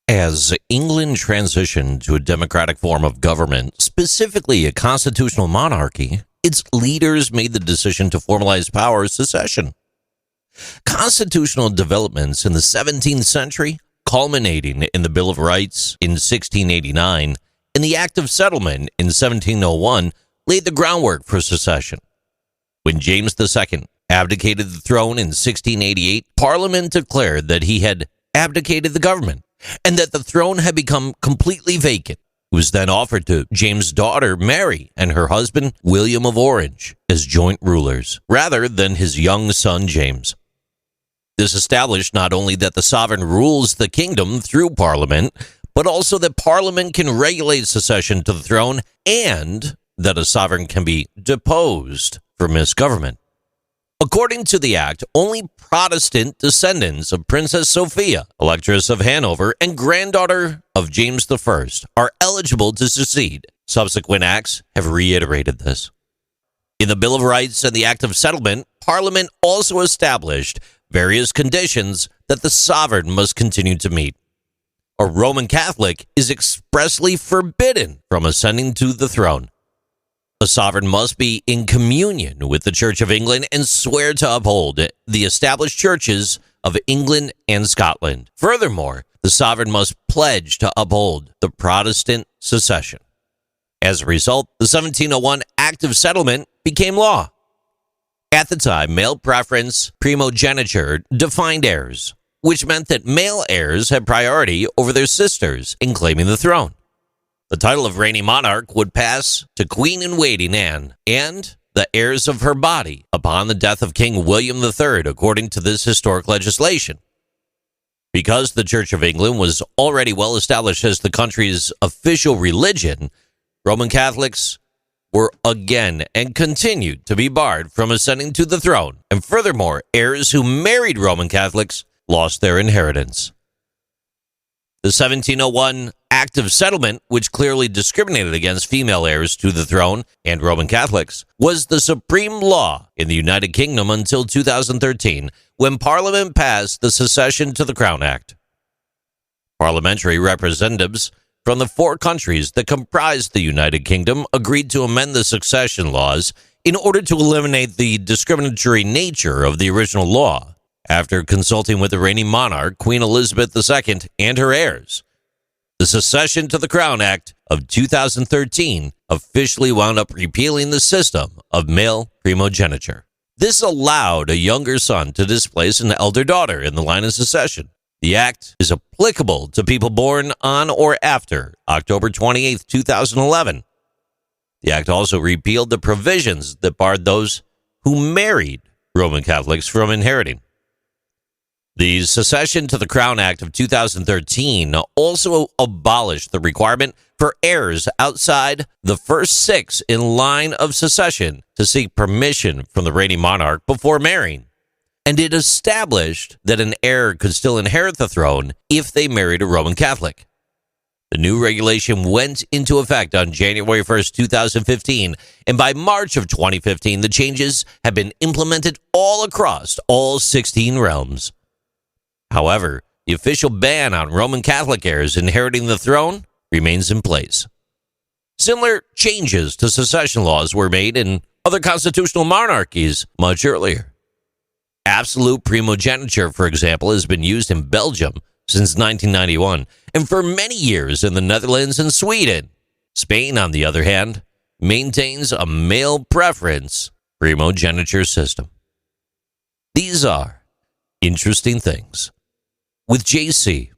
As England transitioned to a democratic form of government, specifically a constitutional monarchy, its leaders made the decision to formalize power secession. Constitutional developments in the 17th century, culminating in the Bill of Rights in 1689 and the Act of Settlement in 1701, laid the groundwork for secession. When James II abdicated the throne in 1688, Parliament declared that he had abdicated the government and that the throne had become completely vacant. It was then offered to James' daughter, Mary, and her husband, William of Orange, as joint rulers, rather than his young son, James. This established not only that the sovereign rules the kingdom through Parliament, but also that Parliament can regulate succession to the throne and that a sovereign can be deposed for misgovernment. According to the act, only Protestant descendants of Princess Sophia, Electress of Hanover, and granddaughter of James I are eligible to succeed. Subsequent acts have reiterated this. In the Bill of Rights and the Act of Settlement, Parliament also established various conditions that the sovereign must continue to meet. A Roman Catholic is expressly forbidden from ascending to the throne. A sovereign must be in communion with the Church of England and swear to uphold the established churches of England and Scotland. Furthermore, the sovereign must pledge to uphold the Protestant succession. As a result, the 1701 Act of Settlement became law. At the time, male preference primogeniture defined heirs, which meant that male heirs had priority over their sisters in claiming the throne. The title of reigning monarch would pass to Queen-in-Waiting Anne and the heirs of her body upon the death of King William III, according to this historic legislation. Because the Church of England was already well established as the country's official religion, Roman Catholics were again and continued to be barred from ascending to the throne, and furthermore, heirs who married Roman Catholics lost their inheritance. The 1701 Act of Settlement, which clearly discriminated against female heirs to the throne and Roman Catholics, was the supreme law in the United Kingdom until 2013, when Parliament passed the Succession to the Crown Act. Parliamentary representatives from the 4 countries that comprised the United Kingdom agreed to amend the succession laws in order to eliminate the discriminatory nature of the original law. After consulting with the reigning monarch, Queen Elizabeth II, and her heirs, the Succession to the Crown Act of 2013 officially wound up repealing the system of male primogeniture. This allowed a younger son to displace an elder daughter in the line of succession. The act is applicable to people born on or after October 28, 2011. The act also repealed the provisions that barred those who married Roman Catholics from inheriting. The Succession to the Crown Act of 2013 also abolished the requirement for heirs outside the first 6 in line of succession to seek permission from the reigning monarch before marrying, and it established that an heir could still inherit the throne if they married a Roman Catholic. The new regulation went into effect on January 1st, 2015, and by March of 2015, the changes have been implemented all across all 16 realms. However, the official ban on Roman Catholic heirs inheriting the throne remains in place. Similar changes to succession laws were made in other constitutional monarchies much earlier. Absolute primogeniture, for example, has been used in Belgium since 1991, and for many years in the Netherlands and Sweden. Spain, on the other hand, maintains a male preference primogeniture system. These are interesting things with JC.